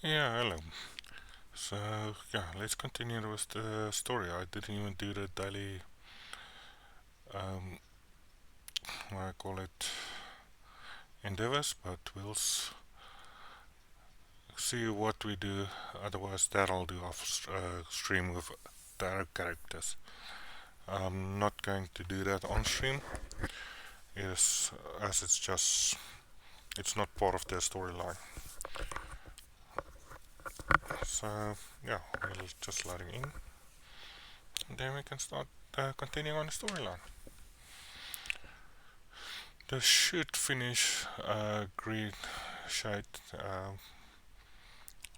Yeah, hello. So, yeah, let's continue with the story. I didn't even do the daily, um, what I call it, endeavors, but we'll see what we do. Otherwise, that I'll do off stream with direct characters. I'm not going to do that on stream, is as it's not part of the storyline. So, yeah, we'll just let it in. And then we can start continuing on the storyline. This should finish Greashade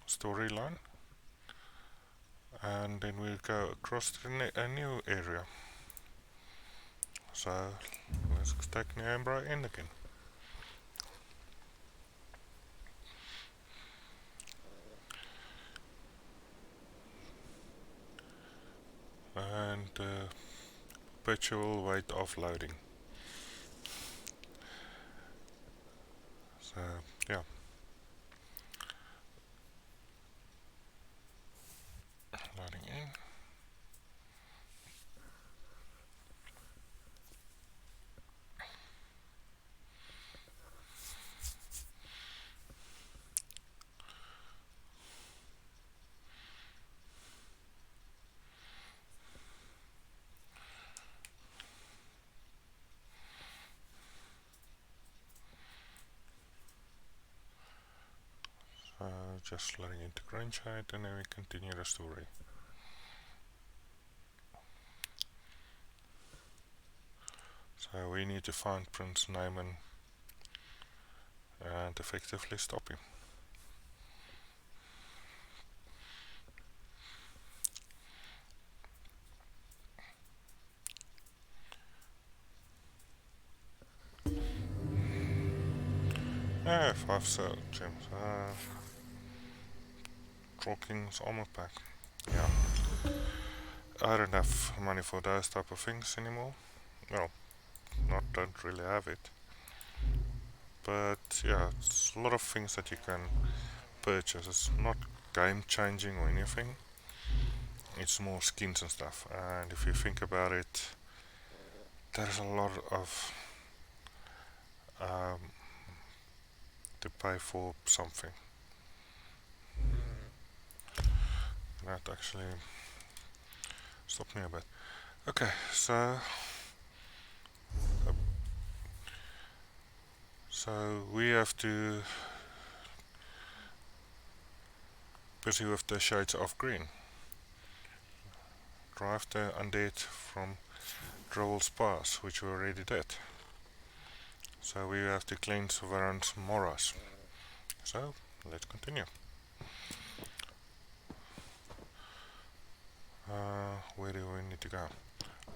storyline, and then we'll go across to a new area. So let's take Niambra in again. And perpetual wait of loading. So yeah, loading in. Just loading into Greashade, and then we continue the story. So we need to find Prince Naiman and effectively stop him. Ah, 5 cell gems. Troll King's armor pack. Yeah. I don't have money for those type of things anymore. Well, don't really have it. But yeah, it's a lot of things that you can purchase. It's not game changing or anything. It's more skins and stuff. And if you think about it, there's a lot of um, to pay for something. That actually stopped me a bit. Okay, so we have to busy with the shades of green. Drive the undead from Droll's Pass, which we already did. So we have to cleanse Varan's morass. So let's continue. Where do we need to go?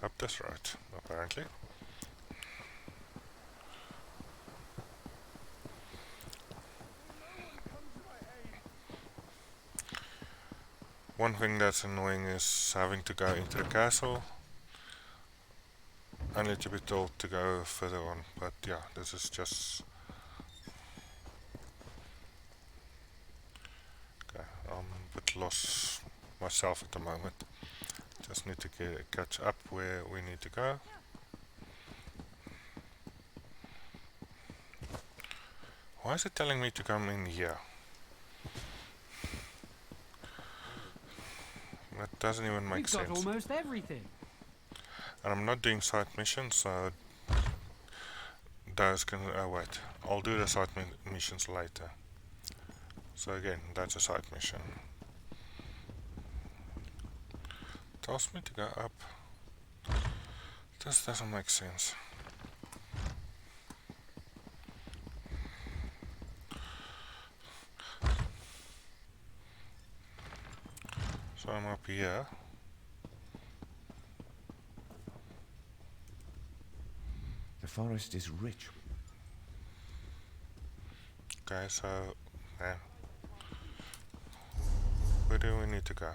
Up this road, apparently. One thing that's annoying is having to go into the castle only to be told to go further on, but yeah, this is just... Okay, I'm a bit lost myself at the moment. Just need to catch up where we need to go. Why is it telling me to come in here? That doesn't even make sense. We've got almost everything. And I'm not doing side missions, so those can... Oh wait, I'll do the side missions later. So again, that's a side mission. Tells me to go up. This doesn't make sense. So I'm up here. The forest is rich. Okay, so... where do we need to go?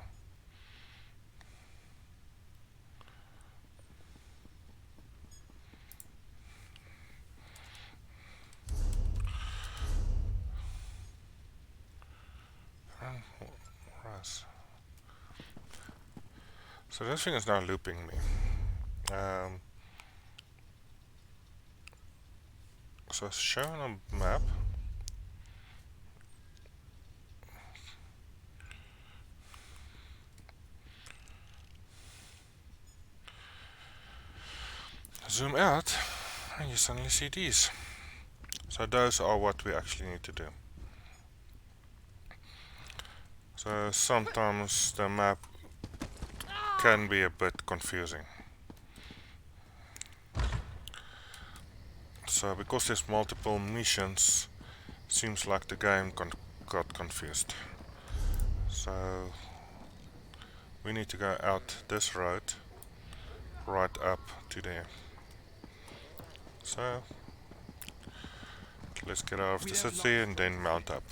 Right. So this thing is now looping me. So it's shown a map. Zoom out and you suddenly see these. So those are what we actually need to do. So sometimes the map can be a bit confusing. So because there's multiple missions, seems like the game got confused. So we need to go out this road, right up to there. So let's get out of the city and then mount up.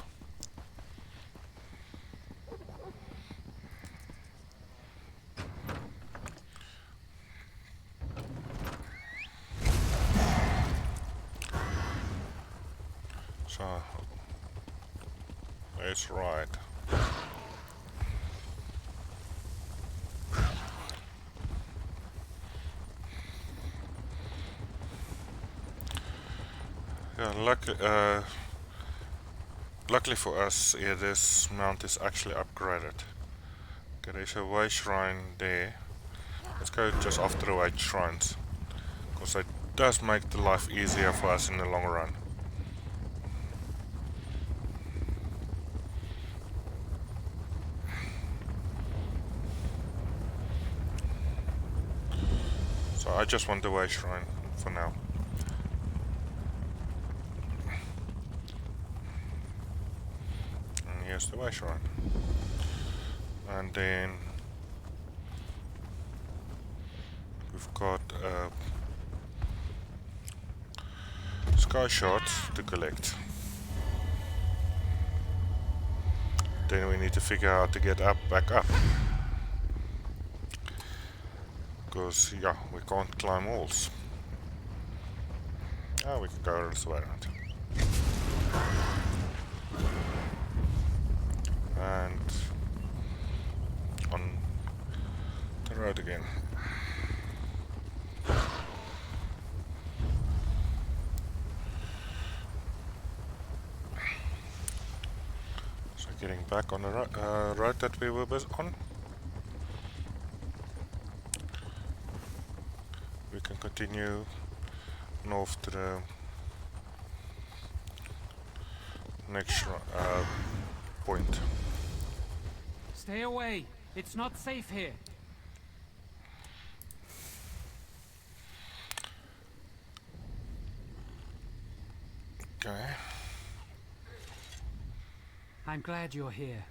So it's right. Yeah, luckily for us, this mount is actually upgraded. Okay, there's a way shrine there. Let's go just after the way shrines, because it does make the life easier for us in the long run. So I just want the way shrine for now. And here's the way shrine. And then we've got sky shards to collect. Then we need to figure out how to get back up. Because, yeah, we can't climb walls. Oh, we can go this way around. And on the road again. So getting back on the road that we were on. We can continue north to the next point. Stay away. It's not safe here. Okay. I'm glad you're here.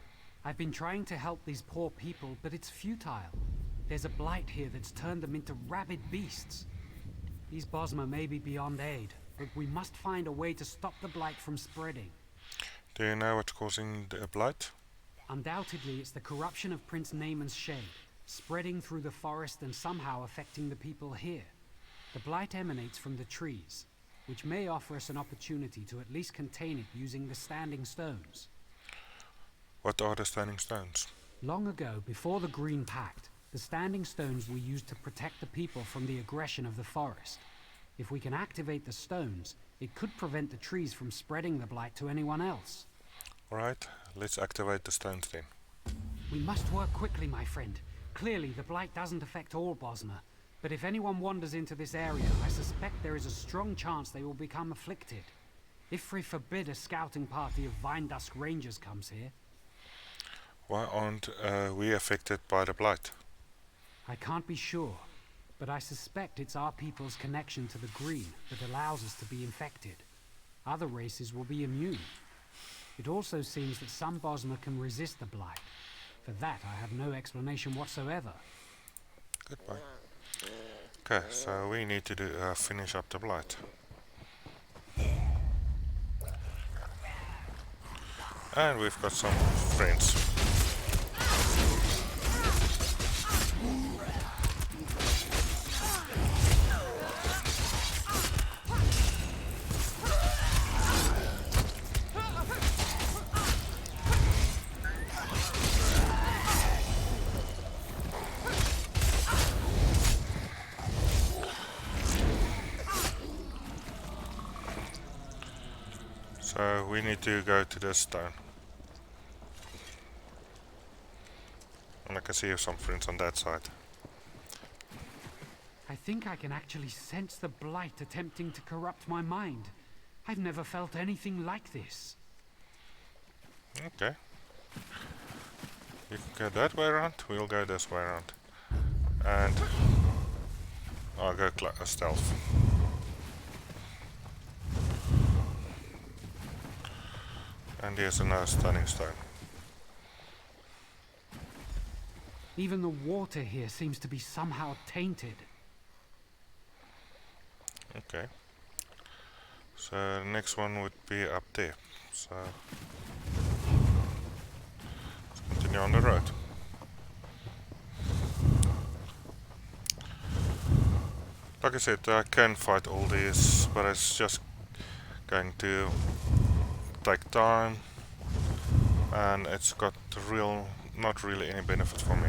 I've been trying to help these poor people, but it's futile. There's a blight here that's turned them into rabid beasts. These Bosma may be beyond aid, but we must find a way to stop the blight from spreading. Do you know what's causing the blight? Undoubtedly, it's the corruption of Prince Naaman's shade, spreading through the forest and somehow affecting the people here. The blight emanates from the trees, which may offer us an opportunity to at least contain it using the standing stones. What are the standing stones? Long ago, before the Green Pact, the standing stones were used to protect the people from the aggression of the forest. If we can activate the stones, it could prevent the trees from spreading the blight to anyone else. Alright, let's activate the stones then. We must work quickly, my friend. Clearly, the blight doesn't affect all Bosma, but if anyone wanders into this area, I suspect there is a strong chance they will become afflicted. If we forbid a scouting party of Vine Dusk Rangers comes here. Why aren't we affected by the blight? I can't be sure, but I suspect it's our people's connection to the green that allows us to be infected. Other races will be immune. It also seems that some Bosma can resist the blight. For that, I have no explanation whatsoever. Goodbye. Okay, so we need to finish up the blight. And we've got some friends. So we need to go to this stone. And I can see some friends on that side. I think I can actually sense the blight attempting to corrupt my mind. I've never felt anything like this. Okay. You can go that way around, we'll go this way around. And I'll go stealth. And here's another stunning stone. Even the water here seems to be somehow tainted. Okay. So the next one would be up there. So let's continue on the road. Like I said, I can fight all these, but it's just going to take time, and it's got not really any benefit for me.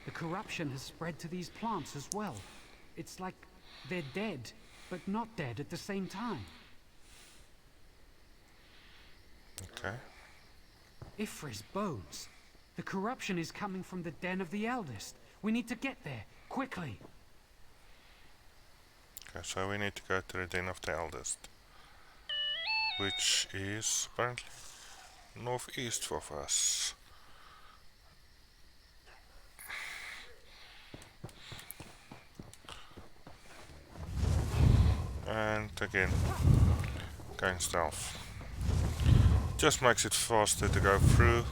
The corruption has spread to these plants as well. It's like they're dead, but not dead at the same time. Okay. Ifri's bones. The corruption is coming from the den of the eldest. We need to get there, quickly. Okay, so we need to go to the den of the eldest, which is apparently northeast of us. And again, going stealth. Just makes it faster to go through,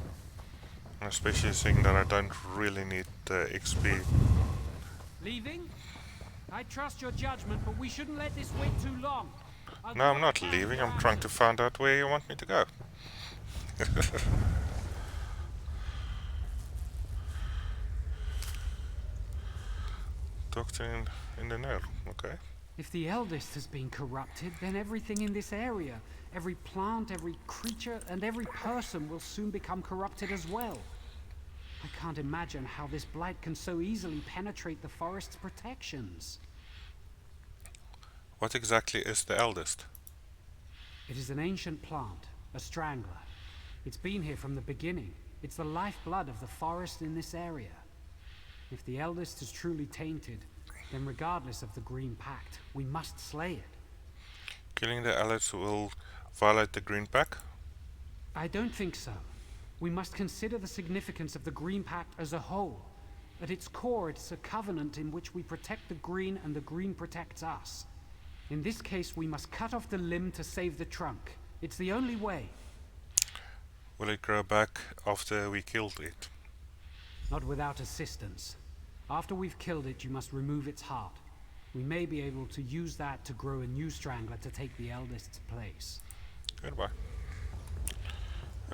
and especially seeing that I don't really need the XP. Leaving? I trust your judgment, but we shouldn't let this wait too long. No, I'm not leaving, I'm trying to find out where you want me to go. Doctor in the nerve, okay. If the eldest has been corrupted, then everything in this area, every plant, every creature, and every person will soon become corrupted as well. I can't imagine how this blight can so easily penetrate the forest's protections. What exactly is the eldest? It is an ancient plant, a strangler. It's been here from the beginning. It's the lifeblood of the forest in this area. If the eldest is truly tainted, then regardless of the Green Pact, we must slay it. Killing the eldest will violate the Green Pact? I don't think so. We must consider the significance of the Green Pact as a whole. At its core, it's a covenant in which we protect the Green and the Green protects us. In this case, we must cut off the limb to save the trunk. It's the only way. Will it grow back after we killed it? Not without assistance. After we've killed it, you must remove its heart. We may be able to use that to grow a new strangler to take the eldest's place. Goodbye.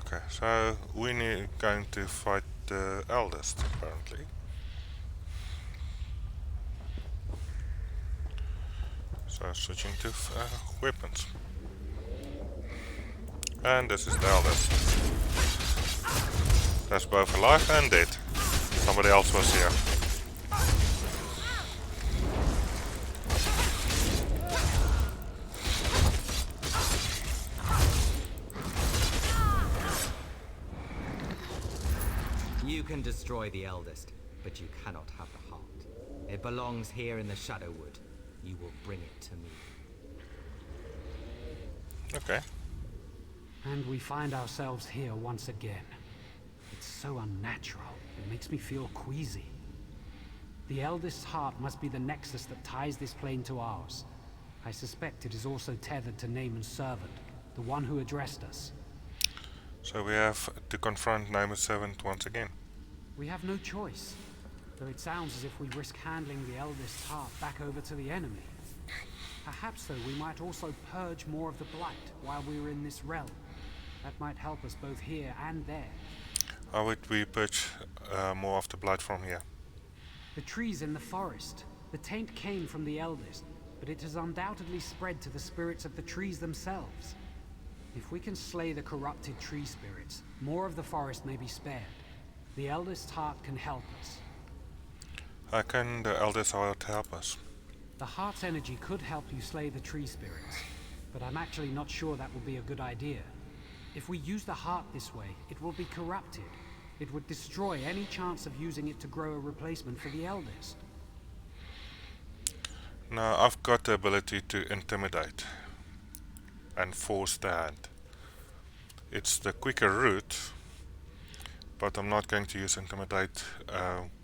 Okay, so we're going to fight the eldest, apparently. So switching to weapons. And this is the eldest. That's both alive and dead. Somebody else was here. You can destroy the eldest, but you cannot have the heart. It belongs here in the Shadowwood. You will bring it to me. Okay. And we find ourselves here once again. It's so unnatural. It makes me feel queasy. The eldest's heart must be the nexus that ties this plane to ours. I suspect it is also tethered to Naaman's servant, the one who addressed us. So we have to confront Naaman's servant once again. We have no choice, though it sounds as if we risk handing the eldest's heart back over to the enemy. Perhaps, though, we might also purge more of the blight while we were in this realm. That might help us both here and there. How would we purge more of the blood from here? The trees in the forest. The taint came from the eldest, but it has undoubtedly spread to the spirits of the trees themselves. If we can slay the corrupted tree spirits, more of the forest may be spared. The eldest heart can help us. How can the eldest heart help us? The heart's energy could help you slay the tree spirits, but I'm actually not sure that would be a good idea. If we use the heart this way, it will be corrupted. It would destroy any chance of using it to grow a replacement for the eldest. Now I've got the ability to intimidate and force the hand. It's the quicker route, but I'm not going to use intimidate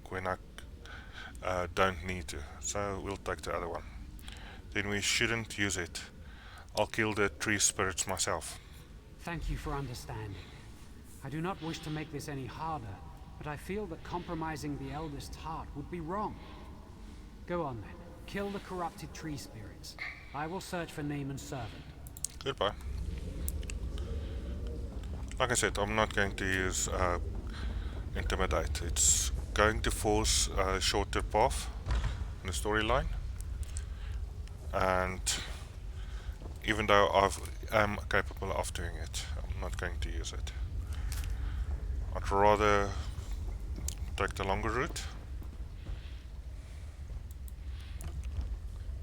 when I don't need to. So we'll take the other one. Then we shouldn't use it. I'll kill the tree spirits myself. Thank you for understanding. I do not wish to make this any harder, but I feel that compromising the eldest's heart would be wrong. Go on then. Kill the corrupted tree spirits. I will search for Naaman's servant. Goodbye. Like I said, I'm not going to use intimidate. It's going to force a shorter path in the storyline, and even though I am capable of doing it, I'm not going to use it. I'd rather take the longer route,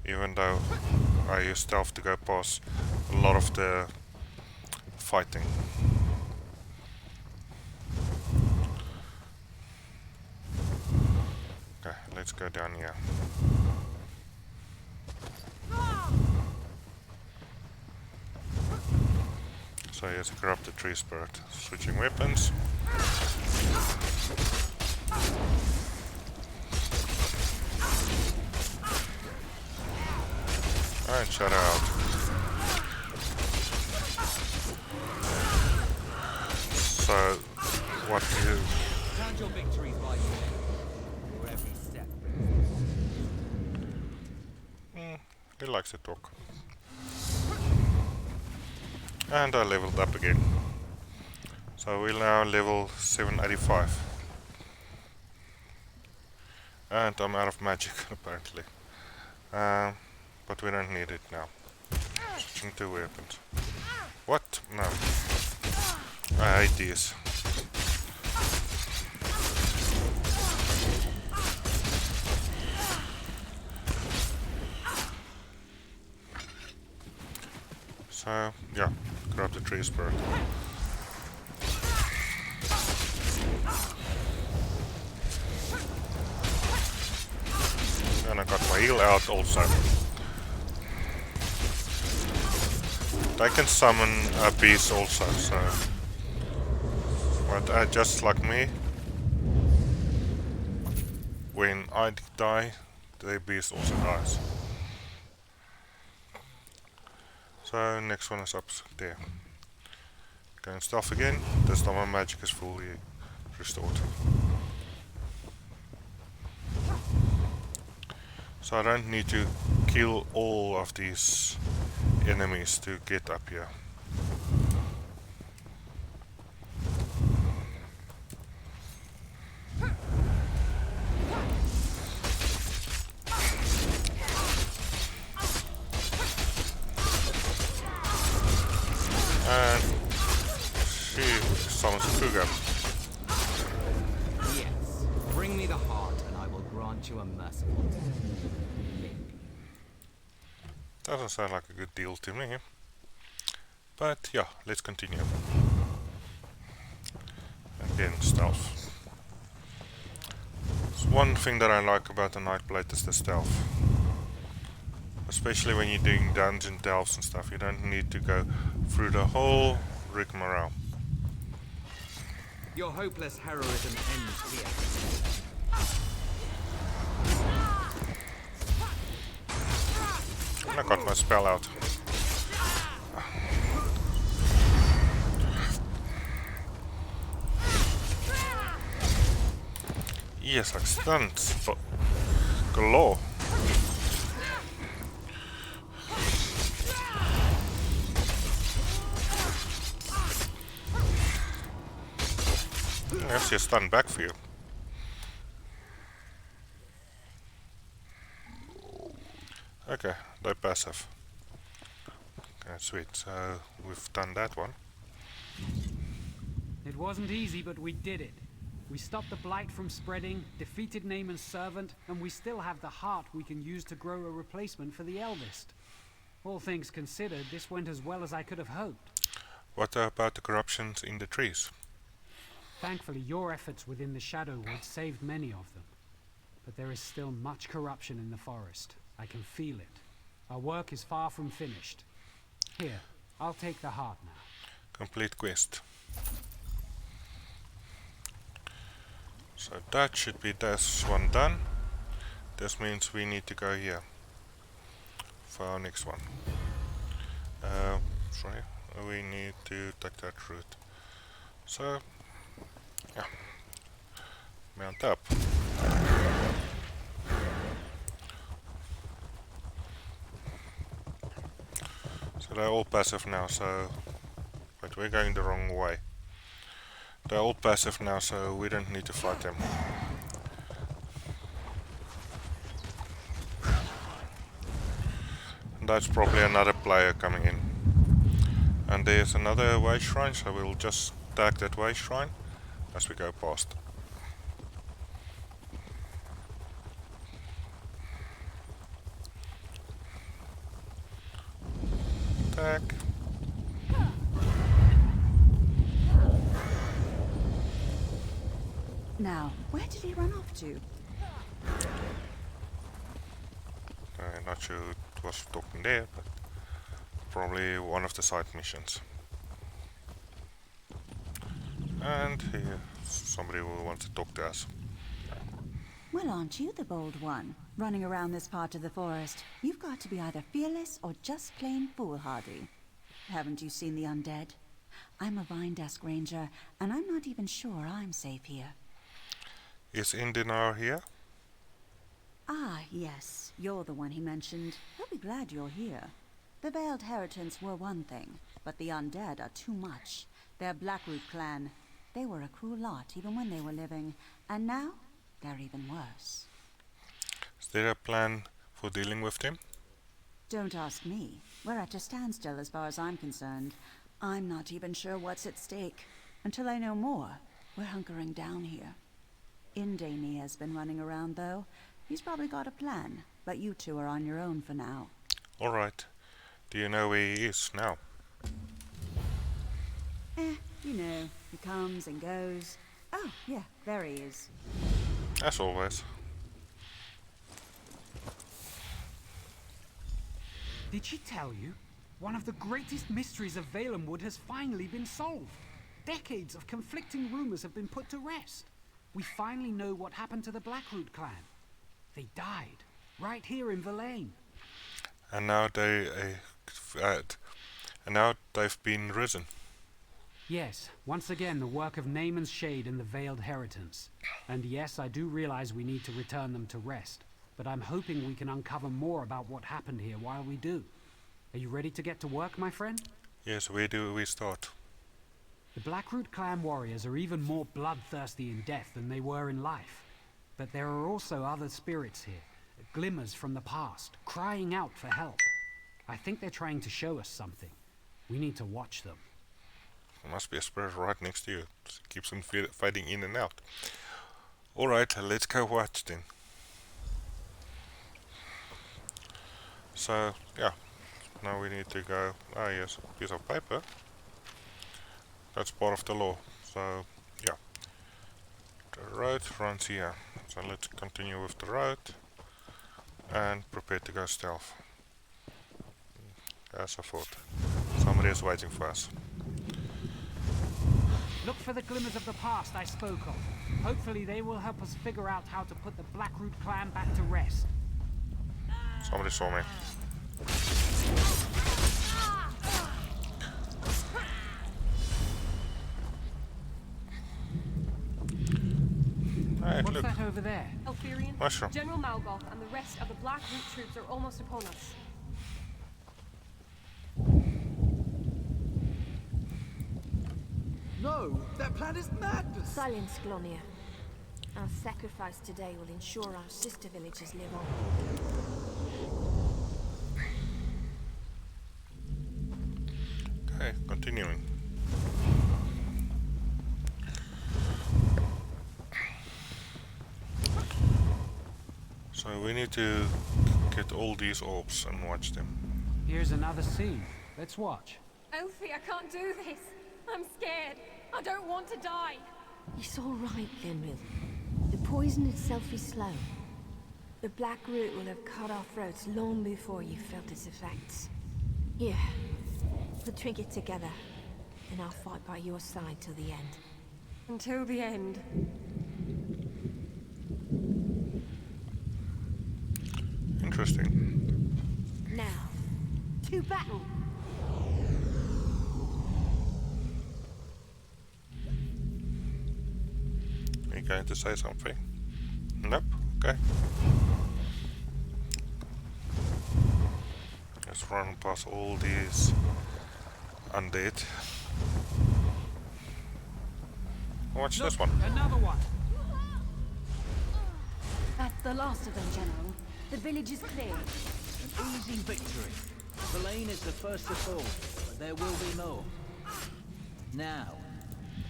even though I use stealth to go past a lot of the fighting. Okay, let's go down here. So here's a corrupted tree spirit. Switching weapons. Alright, shut out. So, what do you... Count your victories while you live. Your every step. He likes to talk. And I leveled up again. So we're now level 785. And I'm out of magic, apparently. But we don't need it now. Switching to weapons. What? No. I hate these. So, yeah, grab the tree spirit. And I got my heal out also. They can summon a beast also, so... But just like me, when I die, the beast also dies. So next one is up there. Going stealth again. This time my magic is fully restored. So I don't need to kill all of these enemies to get up here. And she summons a Kruger. Yes. Bring me the heart and I will grant you a merciful death. Maybe. Doesn't sound like a good deal to me. But yeah, let's continue. Again, stealth. It's one thing that I like about the Nightblade is the stealth. Especially when you're doing dungeon delves and stuff, you don't need to go through the whole rigmarole. Your hopeless heroism ends here. I got my spell out. Yes, like stunts, but galore. There's your stun back for you. Okay, they're passive. Okay, sweet. So we've done that one. It wasn't easy, but we did it. We stopped the blight from spreading, defeated Naaman's servant, and we still have the heart we can use to grow a replacement for the eldest. All things considered, this went as well as I could have hoped. What about the corruptions in the trees? Thankfully, your efforts within the Shadowwood saved many of them. But there is still much corruption in the forest. I can feel it. Our work is far from finished. Here, I'll take the heart now. Complete quest. So that should be this one done. This means we need to go here for our next one. Sorry, we need to take that route. So, yeah, mount up. So they're all passive now, so... But we're going the wrong way. They're all passive now, so we don't need to fight them. And that's probably another player coming in. And there's another way shrine, so we'll just tag that way shrine as we go past. Tag. Now, where did he run off to? Not sure who it was talking there, but probably one of the side missions. And here, somebody who wants to talk to us. Well, aren't you the bold one, running around this part of the forest? You've got to be either fearless or just plain foolhardy. Haven't you seen the undead? I'm a Vine Desk Ranger, and I'm not even sure I'm safe here. Is Indinar here? Ah, yes, you're the one he mentioned. He'll be glad you're here. The Veiled Heritants were one thing, but the undead are too much. They're Blackroot clan. They were a cruel lot even when they were living, and now they're even worse. Is there a plan for dealing with them? Don't ask me. We're at a standstill as far as I'm concerned. I'm not even sure what's at stake. Until I know more, we're hunkering down here. Indani has been running around, though. He's probably got a plan, but you two are on your own for now. Alright. Do you know where he is now? You know, he comes and goes. Oh, yeah, there he is. As always. Did she tell you? One of the greatest mysteries of Valenwood has finally been solved. Decades of conflicting rumors have been put to rest. We finally know what happened to the Blackroot clan. They died, right here in Verlaine. And now they've been risen. Yes, once again the work of Naaman's Shade and the Veiled Heritants. And yes, I do realize we need to return them to rest, but I'm hoping we can uncover more about what happened here while we do. Are you ready to get to work, my friend? Yes, where do we start? The Blackroot clan warriors are even more bloodthirsty in death than they were in life. But there are also other spirits here, glimmers from the past, crying out for help. I think they're trying to show us something. We need to watch them. There must be a spirit right next to you. It keeps them fighting in and out. Alright, let's go watch then. So, yeah. Now we need to go... Ah, yes, a piece of paper. That's part of the law. So, yeah. The road runs here. So let's continue with the road. And prepare to go stealth. As I thought. Somebody is waiting for us. Look for the glimmers of the past I spoke of. Hopefully they will help us figure out how to put the Blackroot clan back to rest. Somebody saw me. Hey, What's look. that over there? Alfirian, Mushroom. General Malgoth and the rest of the Blackroot troops are almost upon us. No, that plan is madness! Silence, Glonia. Our sacrifice today will ensure our sister villages live on. Okay, continuing. So we need to get all these orbs and watch them. Here's another scene. Let's watch. Elfie, I can't do this. I'm scared. I don't want to die. It's all right, Fenrir. The poison itself is slow. The black root will have cut our throats long before you felt its effects. Here, we'll drink it together, and I'll fight by your side till the end. Until the end. Interesting. Now, to battle! Are you going to say something? Nope. Okay. Let's run past all these undead. Watch this one. Another one. That's the last of them, General. The village is clear. An easy victory. Verlaine is the first to fall, but there will be more. Now,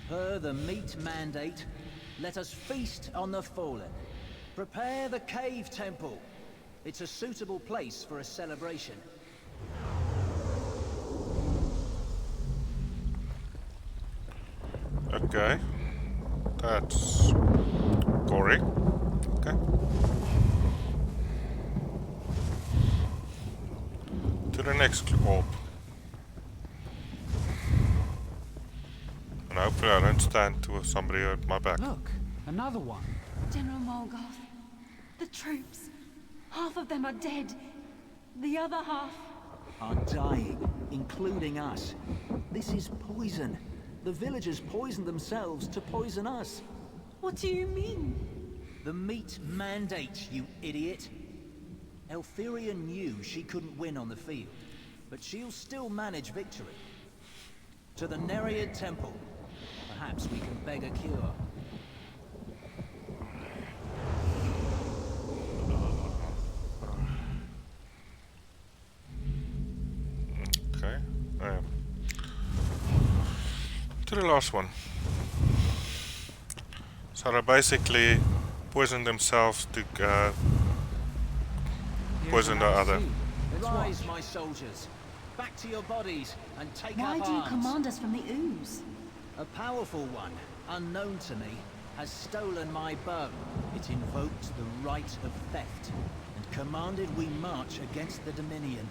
per the meat mandate, let us feast on the fallen. Prepare the cave temple. It's a suitable place for a celebration. Okay. That's gory. Okay. To the next orb. And hopefully I don't stand to somebody at my back. Look, another one. General Morgoth, the troops. Half of them are dead. The other half... Are dying, including us. This is poison. The villagers poisoned themselves to poison us. What do you mean? The meat mandate, you idiot. Eltheria knew she couldn't win on the field, but she'll still manage victory. To the Nereid Temple. Perhaps we can beg a cure. Okay. To the last one. So they basically poison themselves to poison the other. Rise, my soldiers. Back to your bodies and take Why up do you arms. command us from the ooze? A powerful one, unknown to me, has stolen my bow. It invoked the right of theft and commanded we march against the Dominion.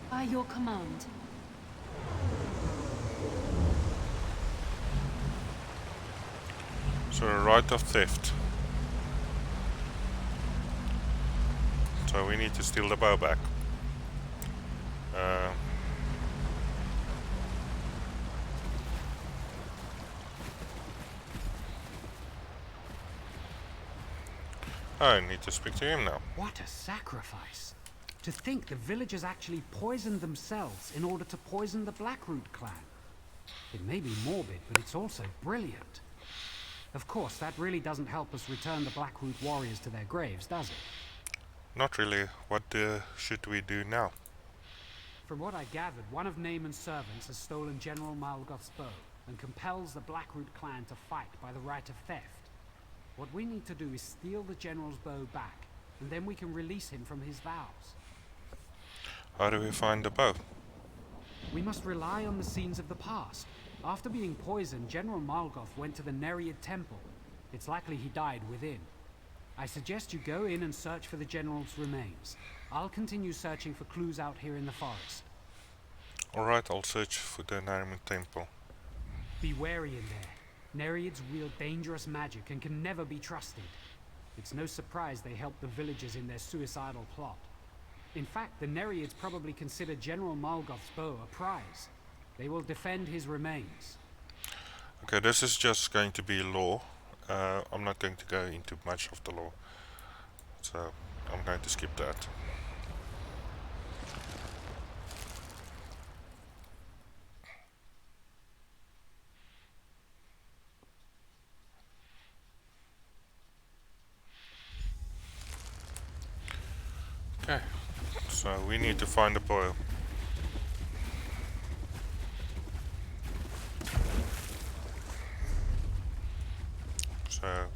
By your command. So the right of theft. So we need to steal the bow back. I need to speak to him now. What a sacrifice. To think the villagers actually poisoned themselves in order to poison the Blackroot clan. It may be morbid, but it's also brilliant. Of course, that really doesn't help us return the Blackroot warriors to their graves, does it? Not really. What should we do now? From what I gathered, one of Naaman's servants has stolen General Malgoth's bow and compels the Blackroot clan to fight by the right of theft. What we need to do is steal the general's bow back, and then we can release him from his vows. How do we find the bow? We must rely on the scenes of the past. After being poisoned, General Malgoth went to the Nereid Temple. It's likely he died within. I suggest you go in and search for the general's remains. I'll continue searching for clues out here in the forest. Alright, I'll search for the Nereid Temple. Be wary in there. Nereids wield dangerous magic and can never be trusted. It's no surprise they helped the villagers in their suicidal plot. In fact, the Nereids probably consider General Malgoth's bow a prize. They will defend his remains. Okay, this is just going to be law. I'm not going to go into much of the law. So, I'm going to skip that. Okay, so we need to find the bow. So,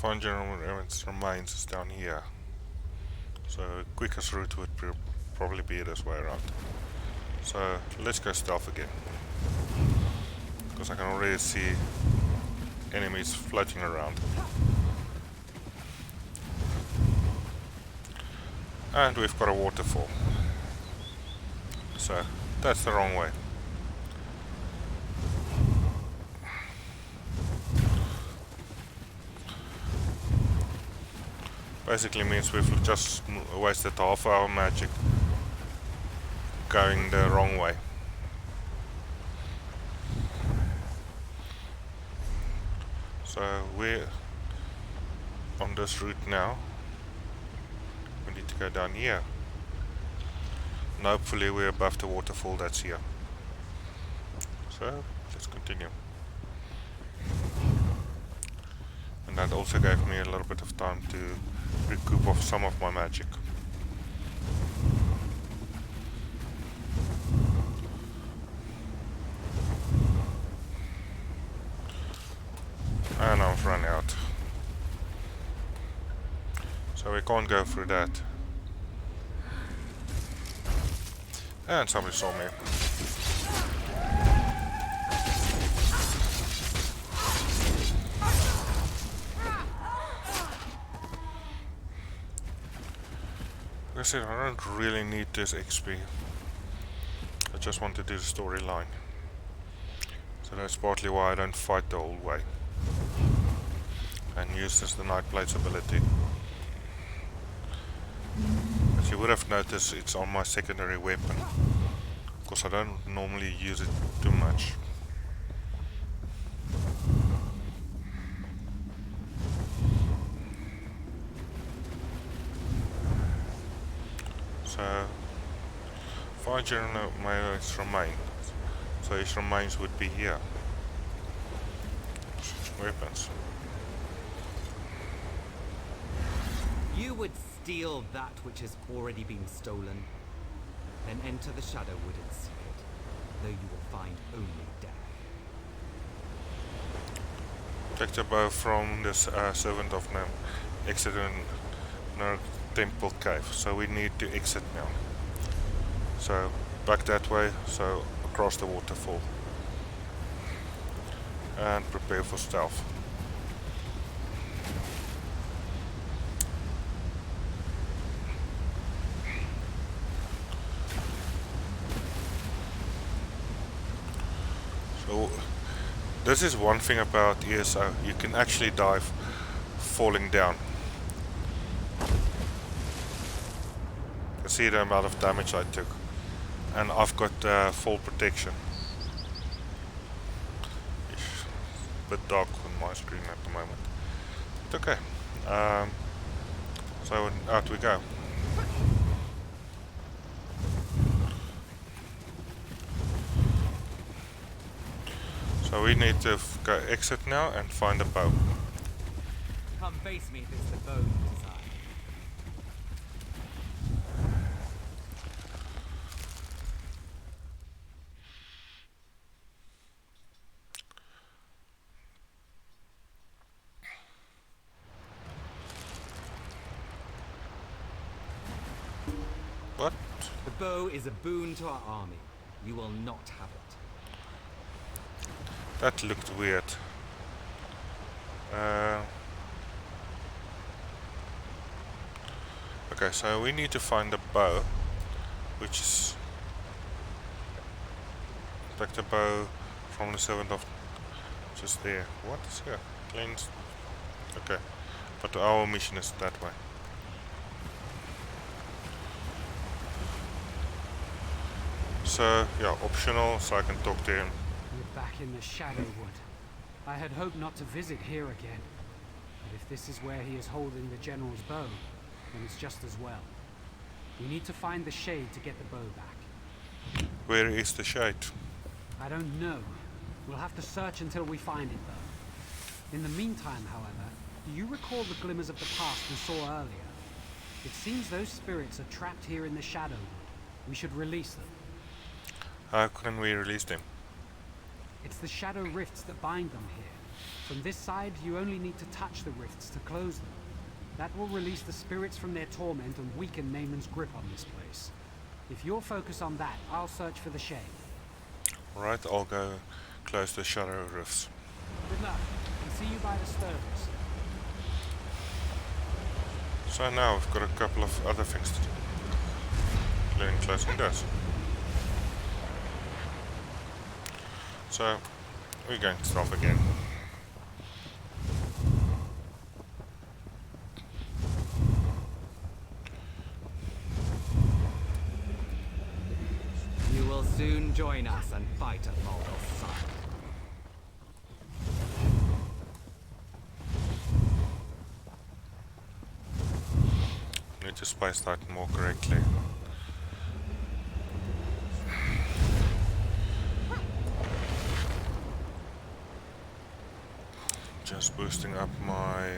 find General Evans' remains is down here. So quickest route would probably be this way around. So let's go stealth again. Because I can already see enemies floating around. And we've got a waterfall. So that's the wrong way. Basically means we've just wasted half our magic going the wrong way. So we're on this route now. We need to go down here. And hopefully we're above the waterfall that's here. So let's continue. And that also gave me a little bit of time to recoup of some of my magic. And I've run out. So we can't go through that. And somebody saw me. Like I said, I don't really need this XP. I just want to do the storyline. So that's partly why I don't fight the whole way. And use this the Nightblade's ability. As you would have noticed, it's on my secondary weapon. Because I don't normally use it too much. So, find General Mayo's remains. So his remains would be here. Weapons. You would steal that which has already been stolen, then enter the Shadowwood and seek it, though you will find only death. Take the bow from this servant of Nam. Exit in our temple cave. So we need to exit now. So back that way, so across the waterfall. And prepare for stealth. So this is one thing about ESO, you can actually dive falling down. You can see the amount of damage I took. And I've got fall protection. It's a bit dark on my screen at the moment. But okay. So out we go. So we need to go exit now and find a bow. Come face me if it's the bow you desire. What? The bow is a boon to our army. You will not have it. That looked weird. Okay, so we need to find a bow, which is like the bow from the servant of just there. What is here? Cleansed. Okay, but our mission is that way. So yeah, optional, so I can talk to him. We're back in the Shadowwood. I had hoped not to visit here again. But if this is where he is holding the General's bow, then it's just as well. We need to find the shade to get the bow back. Where is the shade? I don't know. We'll have to search until we find it, though. In the meantime, however, do you recall the glimmers of the past we saw earlier? It seems those spirits are trapped here in the Shadowwood. We should release them. How can we release them? It's the shadow rifts that bind them here. From this side, you only need to touch the rifts to close them. That will release the spirits from their torment and weaken Naaman's grip on this place. If you'll focus on that, I'll search for the shade. Right, I'll go close the shadow rifts. Good luck, and see you by the stoves. So now we've got a couple of other things to do, including closing doors. So we're going to stop again. You will soon join us and fight at Maldor's side. Need to space that more correctly. Just boosting up my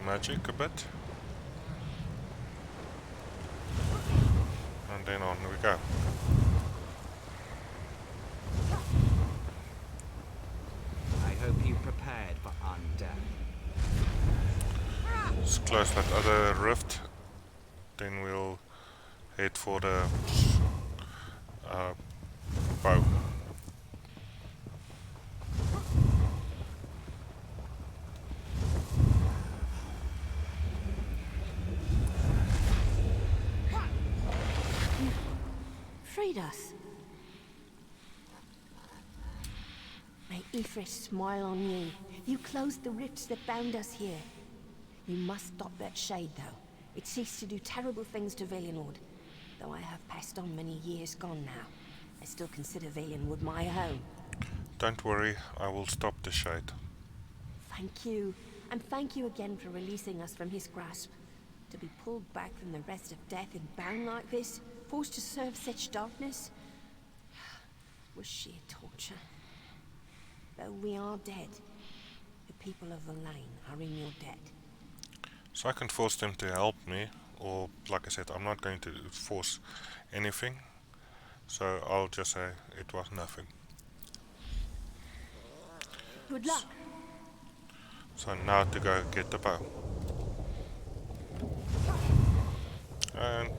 magic a bit. And then on we go. I hope you prepared for undeath. Let's close that other rift. Then we'll head for the bow. Freed us. May Ifrit smile on you. You closed the rifts that bound us here. You must stop that shade, though. It ceased to do terrible things to Valenwood. Though I have passed on many years gone now, I still consider Valenwood my home. Don't worry, I will stop the shade. Thank you, and thank you again for releasing us from his grasp. To be pulled back from the rest of death and bound like this, forced to serve such darkness, was sheer torture. Though we are dead, the people of the lane are in your debt. So I can force them to help me, or like I said, I'm not going to force anything. So I'll just say it was nothing. Good luck. So now to go get the bow. And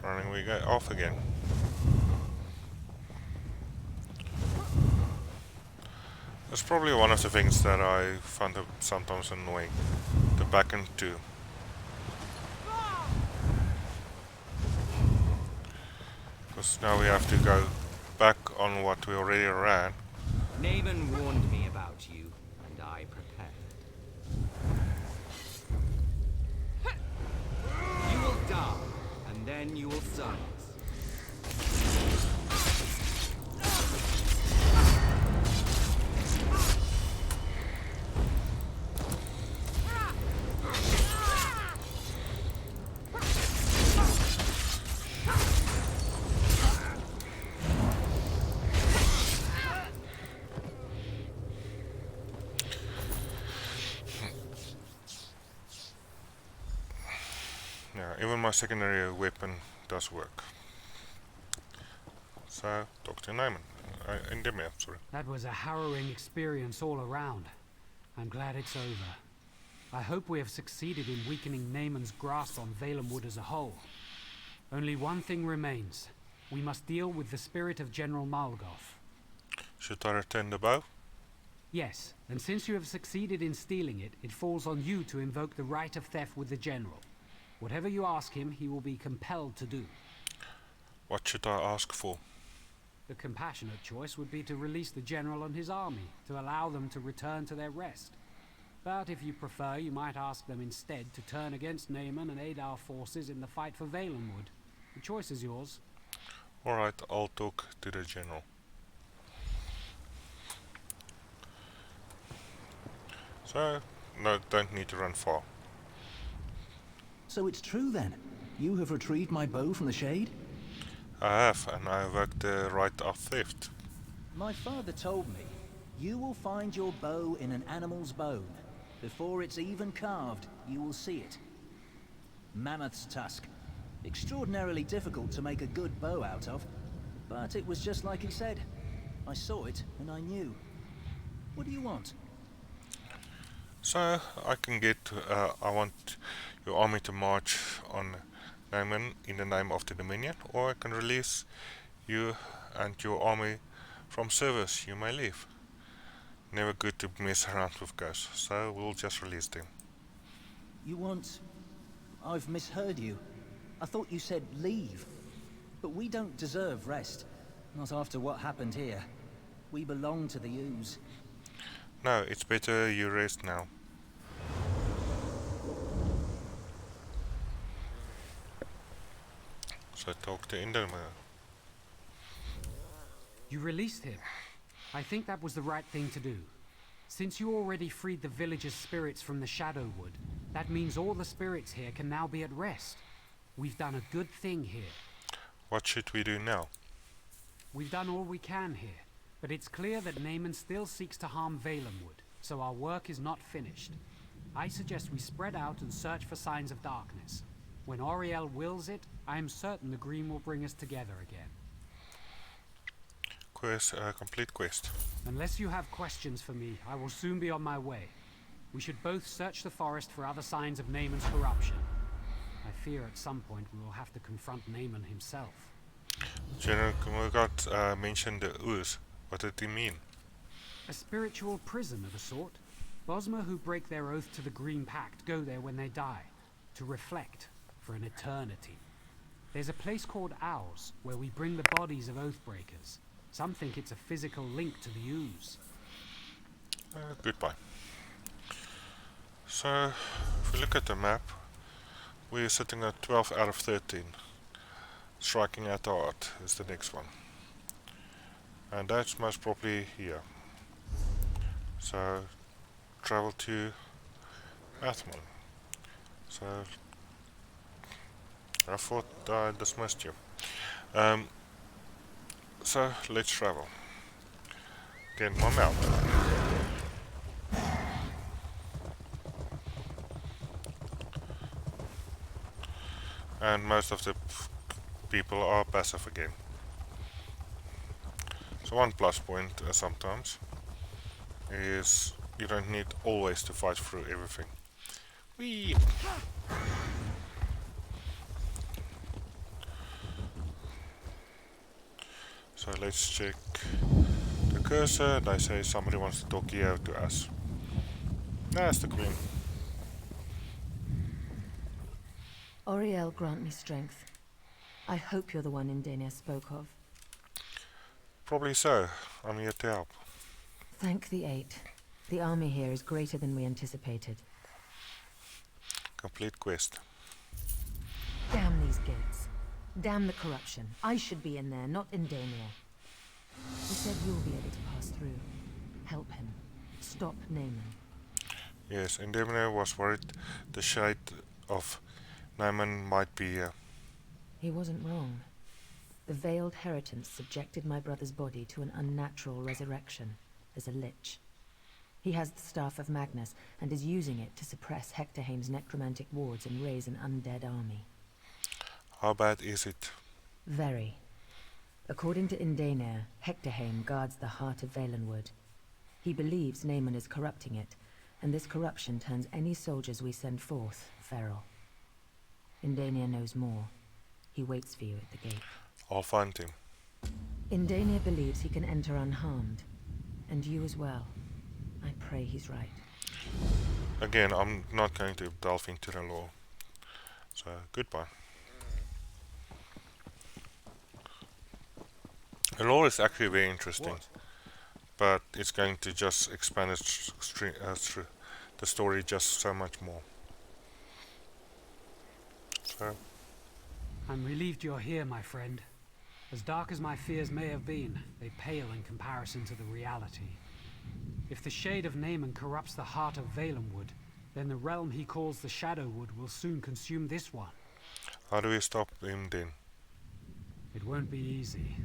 running we go off again. That's probably one of the things that I find sometimes annoying. The back and two. Because now we have to go back on what we already ran. Naaman warned me about you, and I prepared. You will die, and then you will serve us. Yeah, even my secondary weapon does work. So, talk to Naaman. Aldmeri, sorry. That was a harrowing experience all around. I'm glad it's over. I hope we have succeeded in weakening Naaman's grasp on Valenwood as a whole. Only one thing remains. We must deal with the spirit of General Malgoth. Should I return the bow? Yes, and since you have succeeded in stealing it, it falls on you to invoke the right of theft with the General. Whatever you ask him, he will be compelled to do. What should I ask for? The compassionate choice would be to release the General and his army, to allow them to return to their rest. But if you prefer, you might ask them instead to turn against Naaman and aid our forces in the fight for Valenwood. The choice is yours. Alright, I'll talk to the General. So, no, don't need to run far. So it's true then? You have retrieved my bow from the shade? I have, and I invoked the right of theft. My father told me, you will find your bow in an animal's bone. Before it's even carved, you will see it. Mammoth's tusk. Extraordinarily difficult to make a good bow out of, but it was just like he said. I saw it and I knew. What do you want? So I can get, I want your army to march on Naaman in the name of the Dominion, or I can release you and your army from service. You may leave. Never good to mess around with ghosts, so we'll just release them. You want... I've misheard you. I thought you said leave. But we don't deserve rest. Not after what happened here. We belong to the ooze. No, it's better you rest now. So talk to Enderman. You released him. I think that was the right thing to do. Since you already freed the villagers' spirits from the Shadowwood, that means all the spirits here can now be at rest. We've done a good thing here. What should we do now? We've done all we can here, but it's clear that Naaman still seeks to harm Valenwood, so our work is not finished. I suggest we spread out and search for signs of darkness. When Auriel wills it, I am certain the Green will bring us together again. Complete quest. Unless you have questions for me, I will soon be on my way. We should both search the forest for other signs of Naaman's corruption. I fear at some point we will have to confront Naaman himself. General Kumurgat mentioned the ooze. What did he mean? A spiritual prison of a sort. Bosmer who break their oath to the Green Pact go there when they die, to reflect for an eternity. There's a place called Owls, where we bring the bodies of Oathbreakers. Some think it's a physical link to the ooze. Goodbye. So, if we look at the map, we're sitting at 12 out of 13. Striking at the Heart is the next one. And that's most probably here. So, travel to Athmon. So, I thought I dismissed you. So, let's travel. Get my mount. And most of the people are passive again. So one plus point sometimes is you don't need always to fight through everything. Whee! So let's check the cursor. They say somebody wants to talk here to us. That's the Queen. Auriel, grant me strength. I hope you're the one Indenia spoke of. Probably so. I'm here to help. Thank the Eight. The army here is greater than we anticipated. Complete quest. Damn these gates. Damn the corruption. I should be in there, not Indenia. He said you'll be able to pass through. Help him. Stop Naaman. Yes, Indemne was worried the shade of Naaman might be here. He wasn't wrong. The veiled heritance subjected my brother's body to an unnatural resurrection as a lich. He has the Staff of Magnus and is using it to suppress Hectorheim's necromantic wards and raise an undead army. How bad is it? Very. According to Indaner, Hectorheim guards the heart of Valenwood. He believes Naaman is corrupting it, and this corruption turns any soldiers we send forth feral. Indania knows more. He waits for you at the gate. I'll find him. Indania believes he can enter unharmed. And you as well. I pray he's right. Again, I'm not going to delve into the law. So, goodbye. The law is actually very interesting. What? But it's going to just expand the story just so much more. So, I'm relieved you're here, my friend. As dark as my fears may have been, they pale in comparison to the reality. If the shade of Naaman corrupts the heart of Valenwood, then the realm he calls the Shadowwood will soon consume this one. how do we stop him then? It won't be easy.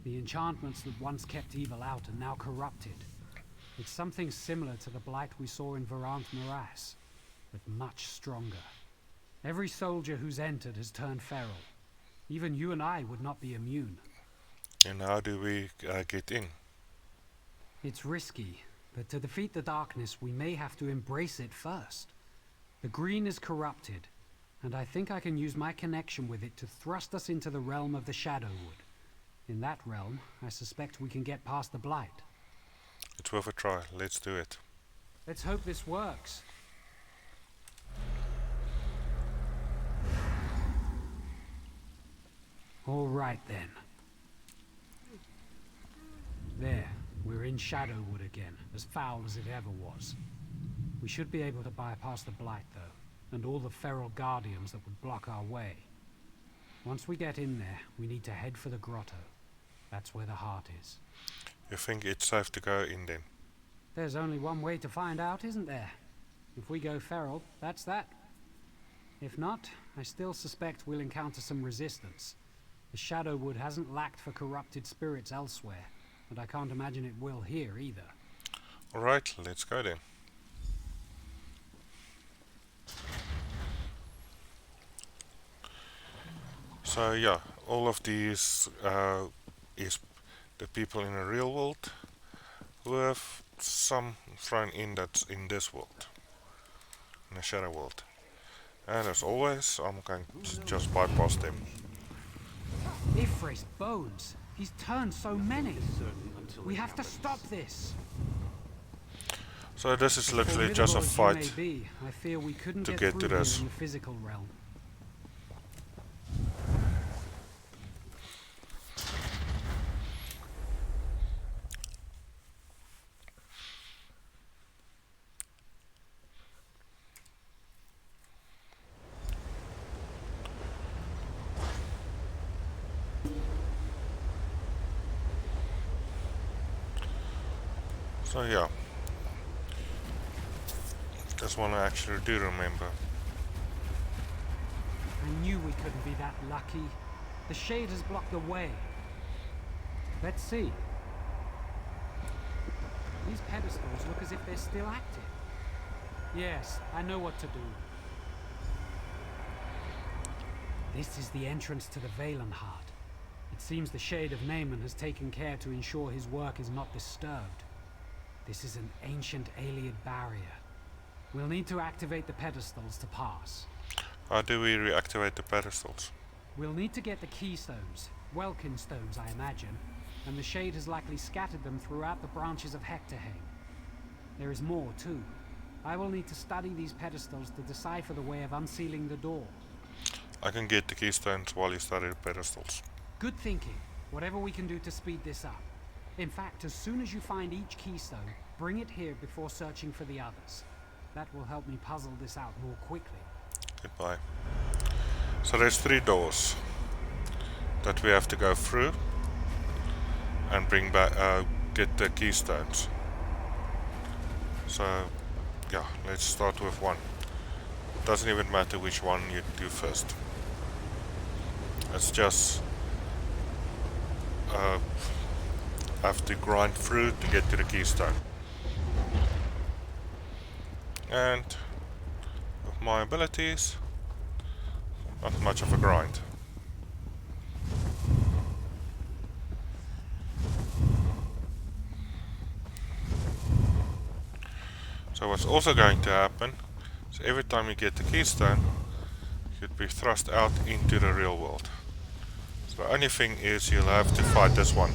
The enchantments that once kept evil out are now corrupted. It's something similar to the blight we saw in Varant Morass, but much stronger. Every soldier who's entered has turned feral. Even you and I would not be immune. And how do we get in? It's risky, but to defeat the darkness, we may have to embrace it first. The green is corrupted, and I think I can use my connection with it to thrust us into the realm of the Shadowwood. In that realm, I suspect we can get past the blight. It's worth a try. Let's do it. Let's hope this works. All right then. There, we're in Shadowwood again, as foul as it ever was. We should be able to bypass the blight though, and all the feral guardians that would block our way. Once we get in there, we need to head for the grotto. That's where the heart is. You think it's safe to go in then? There's only one way to find out, isn't there? If we go feral, that's that. If not, I still suspect we'll encounter some resistance. The Shadowwood hasn't lacked for corrupted spirits elsewhere, and I can't imagine it will here either. Alright, let's go then. So yeah, all of these is the people in the real world who have some thrown in that's in this world, in the shadow world. And as always, I'm going to just bypass them. Ifre's bones! He's turned so many! We have to stop this! So this is literally just a fight I fear we couldn't to get get through to this. here in the physical realm. So yeah, that's one I actually do remember. I knew we couldn't be that lucky. The shade has blocked the way. Let's see. These pedestals look as if they're still active. Yes, I know what to do. This is the entrance to the Valen Heart. It seems the Shade of Naaman has taken care to ensure his work is not disturbed. This is an ancient Ayleid barrier. We'll need to activate the pedestals to pass. How do we reactivate the pedestals? We'll need to get the keystones, Welkin stones I imagine, and the Shade has likely scattered them throughout the branches of Hectorheim. There is more too. I will need to study these pedestals to decipher the way of unsealing the door. I can get the keystones while you study the pedestals. Good thinking. Whatever we can do to speed this up. In fact, as soon as you find each keystone, bring it here before searching for the others. That will help me puzzle this out more quickly. Goodbye. So there's 3 doors that we have to go through and bring back, get the keystones. So yeah, let's start with one. Doesn't even matter which one you do first. It's just have to grind through to get to the keystone. And with my abilities, not much of a grind. So what's also going to happen is every time you get the keystone, you'd be thrust out into the real world. So the only thing is you'll have to fight this one.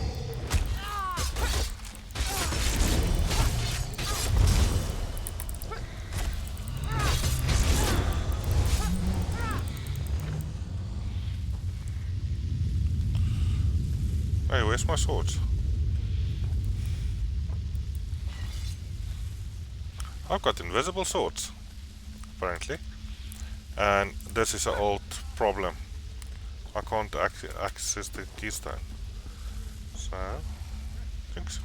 Hey, where's my swords? I've got invisible swords, apparently. And this is an old problem. I can't access the keystone. So, I think so.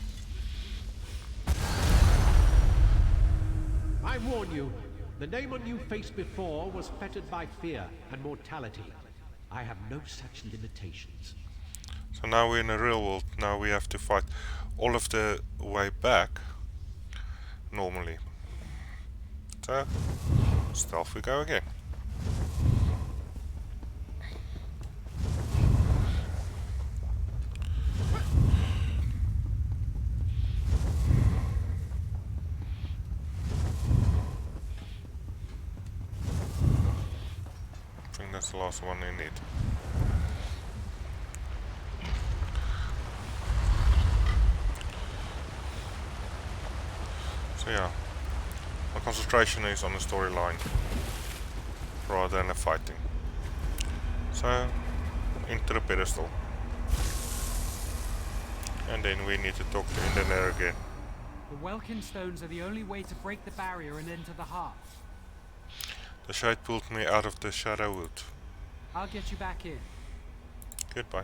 I warn you, the Naaman you faced before was fettered by fear and mortality. I have no such limitations. So now we're in the real world. Now we have to fight all of the way back normally. So, stealth we go again. that's the last one you need. So yeah, my concentration is on the storyline rather than the fighting. So, into the pedestal. And then we need to talk to Indaner again. The Welkin stones are the only way to break the barrier and enter the heart. The shade pulled me out of the Shadow Wood. I'll get you back in. Goodbye.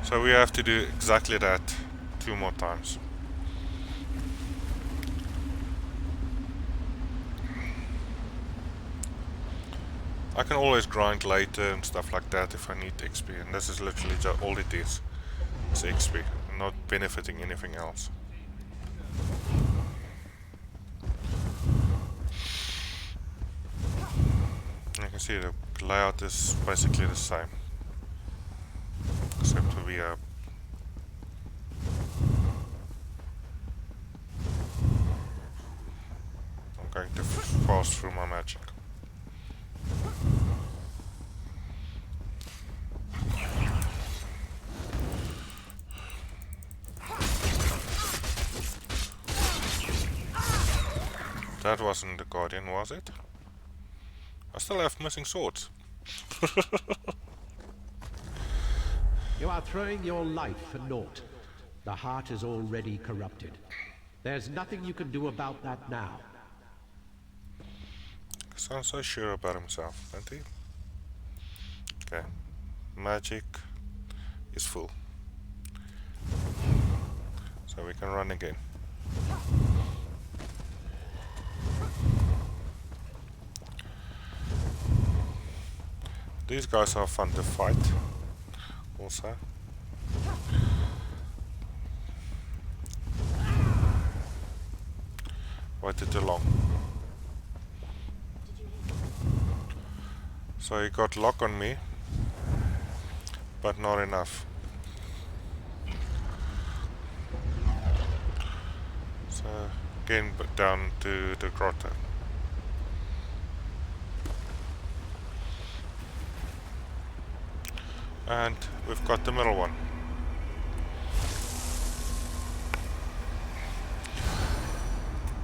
So we have to do exactly that 2 more times. I can always grind later and stuff like that if I need XP, and this is literally just all it is. It's XP, not benefiting anything else. You can see the layout is basically the same, except we have I'm going to fast through my magic. That wasn't the Guardian, was it? I still have missing swords. You are throwing your life for naught. The heart is already corrupted. There's nothing you can do about that now. Sounds so sure about himself, doesn't he? Okay. Magic is full. So we can run again. These guys are fun to fight also. Waited too long. So he got lock on me, but not enough. So again down to the grotto. And we've got the middle one.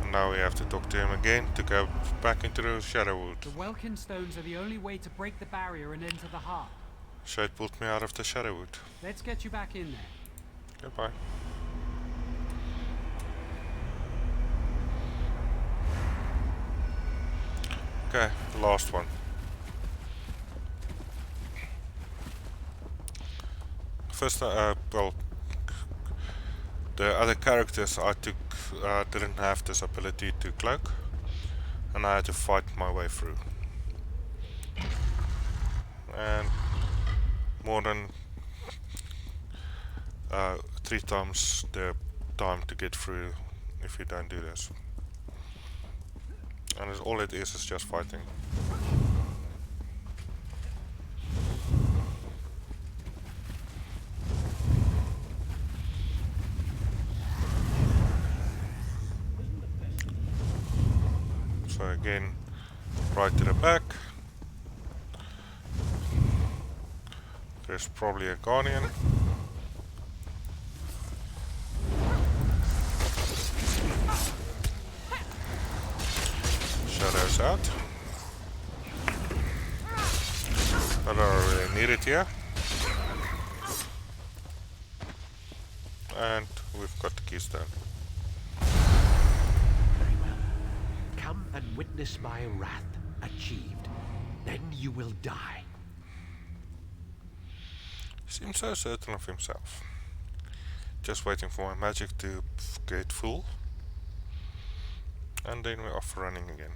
And now we have to talk to him again to go back into the Shadow Wood. The Welkin stones are the only way to break the barrier and enter the heart. Shade pulled me out of the Shadow Wood. Let's get you back in there. Goodbye. Okay, last one. First, well, the other characters I took didn't have this ability to cloak, and I had to fight my way through. And more than 3 times the time to get through if you don't do this. And all it is just fighting. So again, right to the back. There's probably a Guardian. Shadows out. I don't really need it here. And we've got the keystone. Very well. Come and witness my wrath achieved. Then you will die. Seems so certain of himself. Just waiting for my magic to get full. And then we're off running again.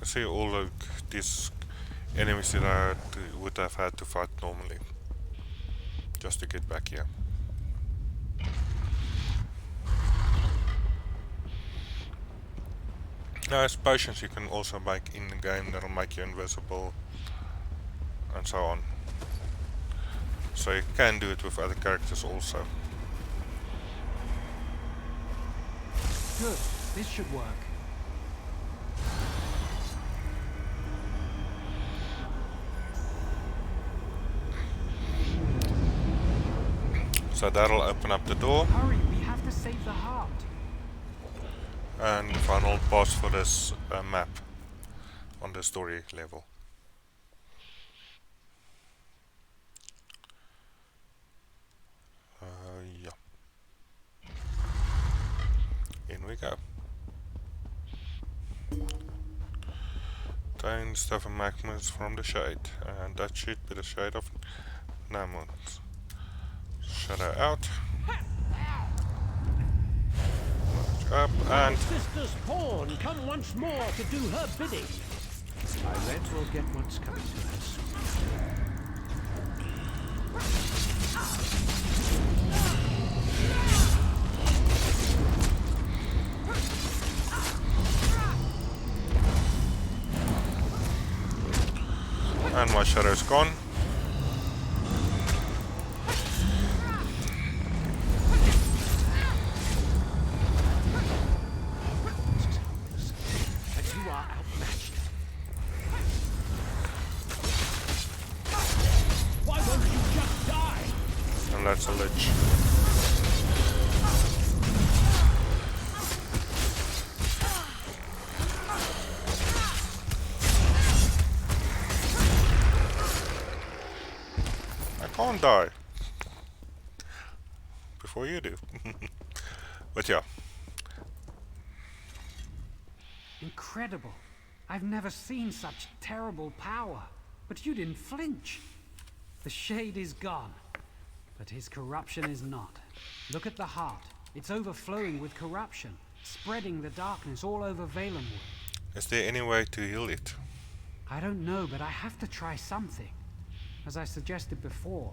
See all of these enemies that I would have had to fight normally just to get back here. There's potions you can also make in the game that'll make you invisible and so on. So you can do it with other characters also. Good. This should work. So that'll open up the door. Hurry, we have to save the heart. And final boss for this map on the story level. Yeah. In we go. Obtain stuff and magnets from the shade, and that should be the shade of Namund. Shadow out. Up and Sister Spawn, come once more to do her bidding. Irene will get what's coming to her soon. and my shadow's gone. That's a lich. I can't die before you do. But yeah. Incredible. I've never seen such terrible power. But you didn't flinch. The shade is gone. But his corruption is not. Look at the heart. It's overflowing with corruption, spreading the darkness all over Valenwood. Is there any way to heal it? I don't know, but I have to try something. As I suggested before,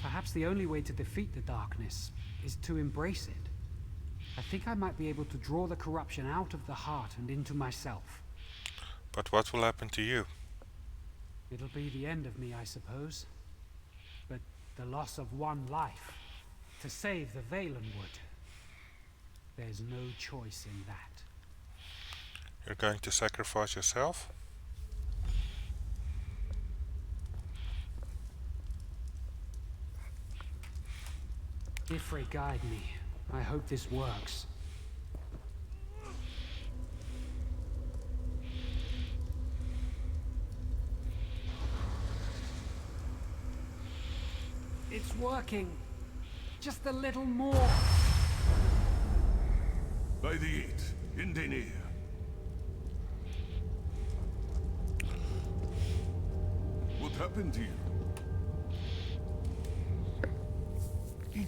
perhaps the only way to defeat the darkness is to embrace it. I think I might be able to draw the corruption out of the heart and into myself. But what will happen to you? It'll be the end of me, I suppose. But the loss of one life to save the Valenwood. There's no choice in that. You're going to sacrifice yourself? Ifrit, guide me. I hope this works. It's working. Just a little more. By the 8, in Daenir. What happened to you?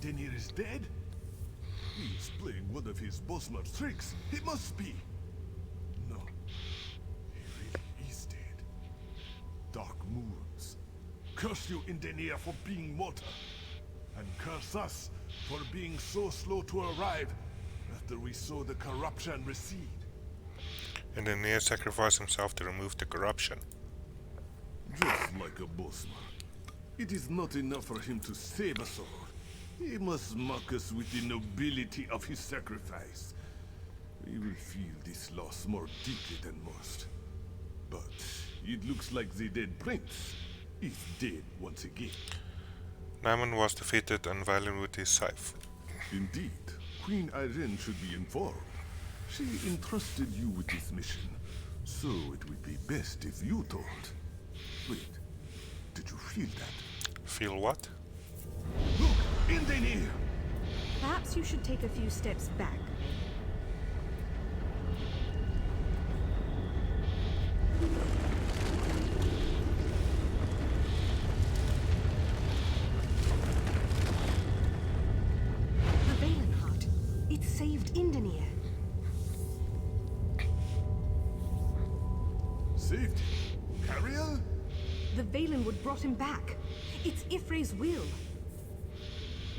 Daenir is dead? He's playing one of his Bosmer tricks. It must be. No. He really is dead. Dark moons. Curse you, Daenir, for being mortal. And curse us for being so slow to arrive after we saw the corruption recede. Daenir sacrificed himself to remove the corruption. Just like a Bosmer. It is not enough for him to save us all. He must mock us with the nobility of his sacrifice. We will feel this loss more deeply than most. But it looks like the dead prince is dead once again. Naaman was defeated and Valenwood is safe. Indeed. Queen Irene should be informed. She entrusted you with this mission, so it would be best if you told. Wait, did you feel that? Feel what? Look, in Daenir! Perhaps you should take a few steps back. The Valen Heart. It saved Daenir. Saved? Cariel? The Valenwood brought him back. It's Ifre's will.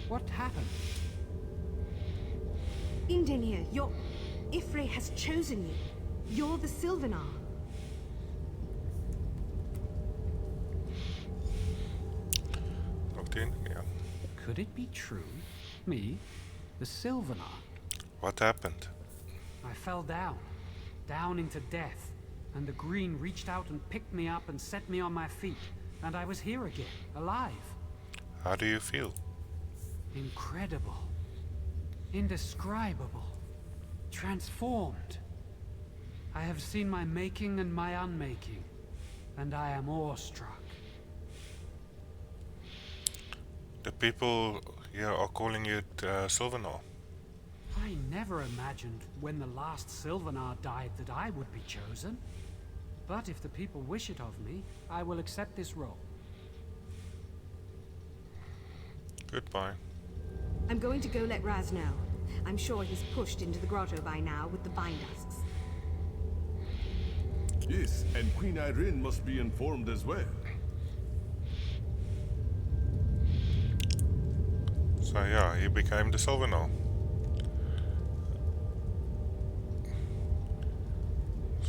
What happened? Indenir, Ifre has chosen you. You're the Sylvanar. Looked in? Yeah. Could it be true? Me? The Sylvanar? What happened? I fell down into death, and the Green reached out and picked me up and set me on my feet, and I was here again, alive. How do you feel? Incredible. Indescribable. Transformed. I have seen my making and my unmaking, and I am awestruck. The people here are calling you Sylvanar. I never imagined when the last Sylvanar died that I would be chosen. But if the people wish it of me, I will accept this role. Goodbye. I'm going to go let Raz know. I'm sure he's pushed into the grotto by now with the Bindusks. Yes, and Queen Irene must be informed as well. So yeah, he became the Sylvanar.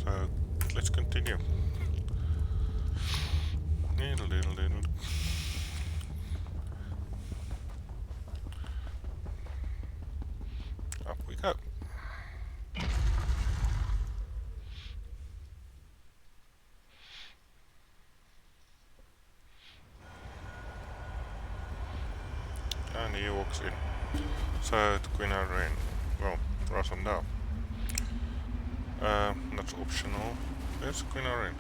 So let's continue. Diddle. Up we go. And he walks in. So to Queen Irene. Well, Russell now. Not optional. There's Queen Irene.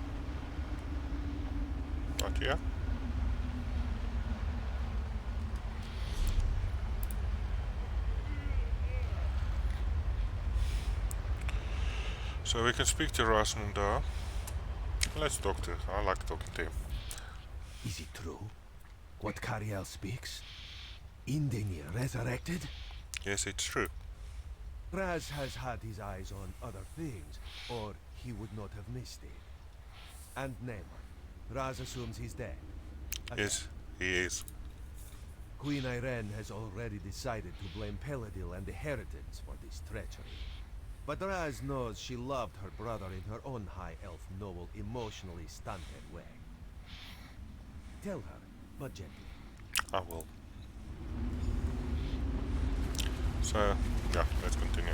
Right here. So we can speak to Rasmunda. Let's talk to her. I like talking to him. Is it true? What Cariel speaks? Indenir resurrected? Yes, it's true. Raz has had his eyes on other things, or he would not have missed it. And Naaman. Raz assumes he's dead. Yes, he is. Queen Irene has already decided to blame Peladil and the Heritans for this treachery. But Raz knows she loved her brother in her own high elf noble, emotionally stunted way. Tell her, but gently. I will. So, yeah, let's continue.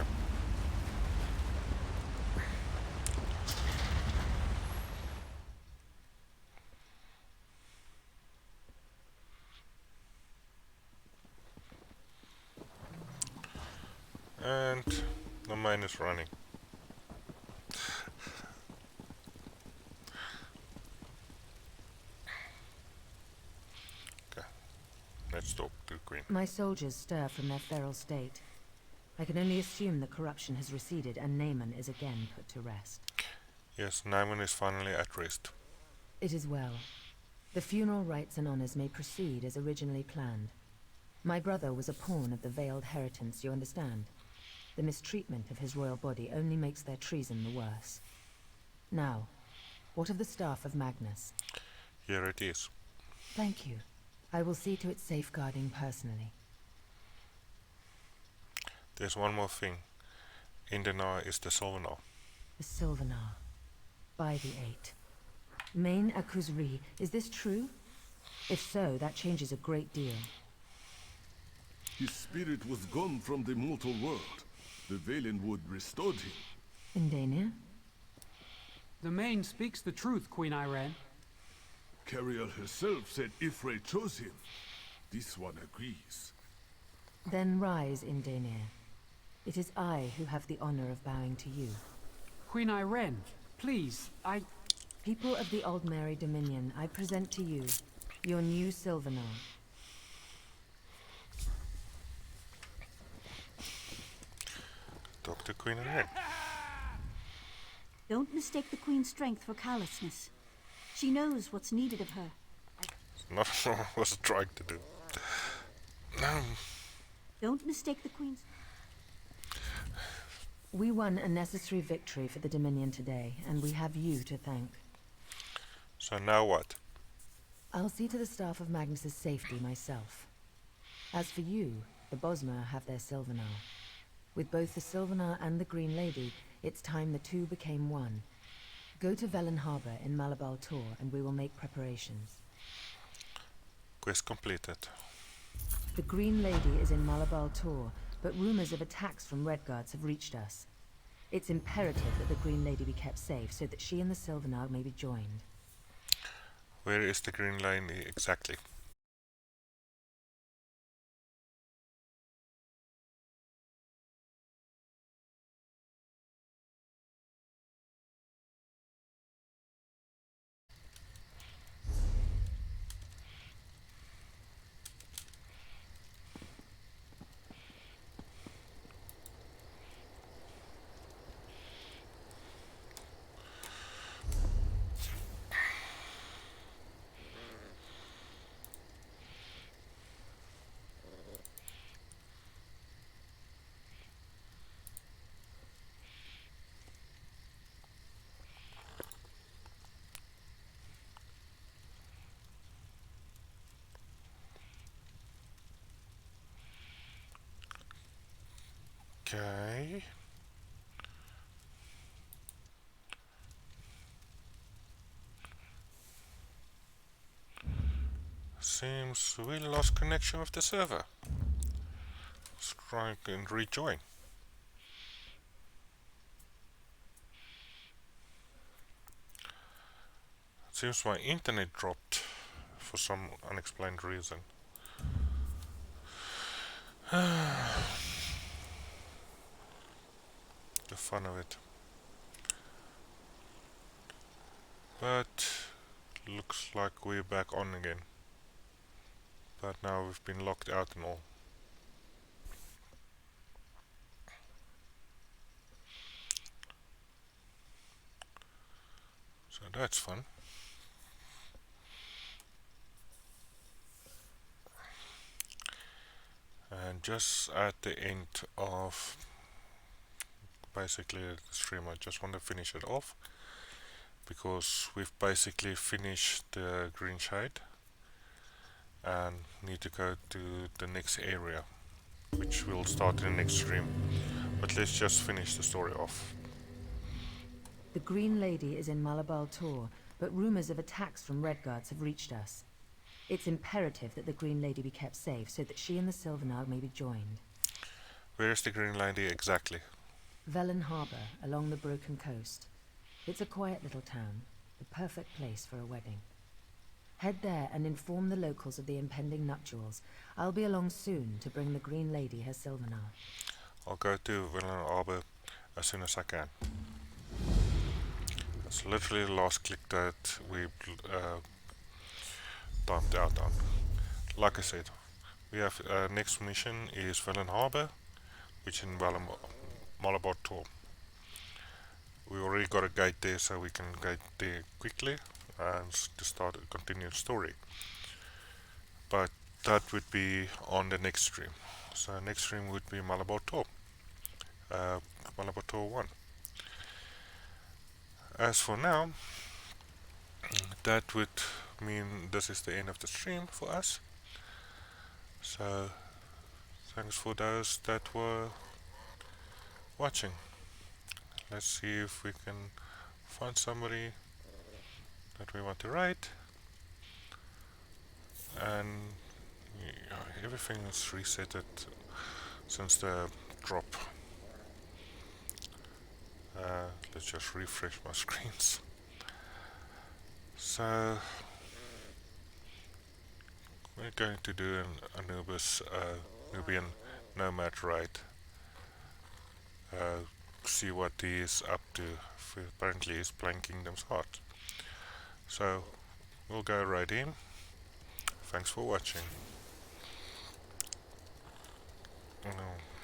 And the mine is running. Okay, let's talk to the Queen. My soldiers stir from their feral state. I can only assume the corruption has receded and Naaman is again put to rest. Yes, Naaman is finally at rest. It is well. The funeral rites and honors may proceed as originally planned. My brother was a pawn of the veiled Heritans, you understand? The mistreatment of his royal body only makes their treason the worse. Now, what of the staff of Magnus? Here it is. Thank you. I will see to its safeguarding personally. There's one more thing. Indenir is the Sylvanar. The Sylvanar. By the Eight. Main Akuzri, is this true? If so, that changes a great deal. His spirit was gone from the mortal world. The Valenwood restored him. Indenir? The Main speaks the truth, Queen Irene. Cariel herself said Ifre chose him. This one agrees. Then rise, Indenir. It is I who have the honor of bowing to you. Queen Irene, please, People of the Aldmeri Dominion, I present to you your new Sylvanar. Talk to Queen Irene. Don't mistake the Queen's strength for callousness. She knows what's needed of her. Not what I was trying to do. Don't mistake the Queen's... We won a necessary victory for the Dominion today, and we have you to thank. So now what? I'll see to the staff of Magnus's safety myself. As for you, the Bosmer have their Sylvanar. With both the Sylvanar and the Green Lady, it's time the two became one. Go to Velen Harbor in Malabal Tor and we will make preparations. Quest completed. The Green Lady is in Malabal Tor, but rumors of attacks from Redguards have reached us. It's imperative that the Green Lady be kept safe so that she and the Sylvanar may be joined. Where is the Green Lady exactly? Okay. Seems we lost connection with the server. Let's try and rejoin. Seems my internet dropped for some unexplained reason. The fun of it. But looks like we're back on again. But now we've been locked out and all. So that's fun. And just at the end of basically the stream, I just want to finish it off because we've basically finished the Greashade and need to go to the next area, which will start in the next stream. But let's just finish the story off. The Green Lady is in Malabal Tor, but rumors of attacks from Redguards have reached us. It's imperative that the Green Lady be kept safe so that she and the Sylvanar may be joined. Where is the Green Lady exactly? Velen Harbor, along the Broken Coast. It's a quiet little town, the perfect place for a wedding. Head there and inform the locals of the impending nuptials. I'll be along soon to bring the Green Lady her Sylvanar. I'll go to Velen Harbor as soon as I can. That's literally the last click that we timed out on. Like I said, we have next mission is Velen Harbor, which is in Malabar Tor. We already got a gate there, so we can get there quickly and to start a continued story. But that would be on the next stream. So next stream would be Malabar Tor, Malabar Tor 1. As for now, that would mean this is the end of the stream for us. So thanks for those that were watching. Let's see if we can find somebody that we want to write. And yeah, everything is resetted since the drop. Let's just refresh my screens. So we're going to do an Anubis Nubian nomad raid. See what he is up to. Apparently he's playing Kingdom's Heart. So we'll go raid him. Thanks for watching. Oh no.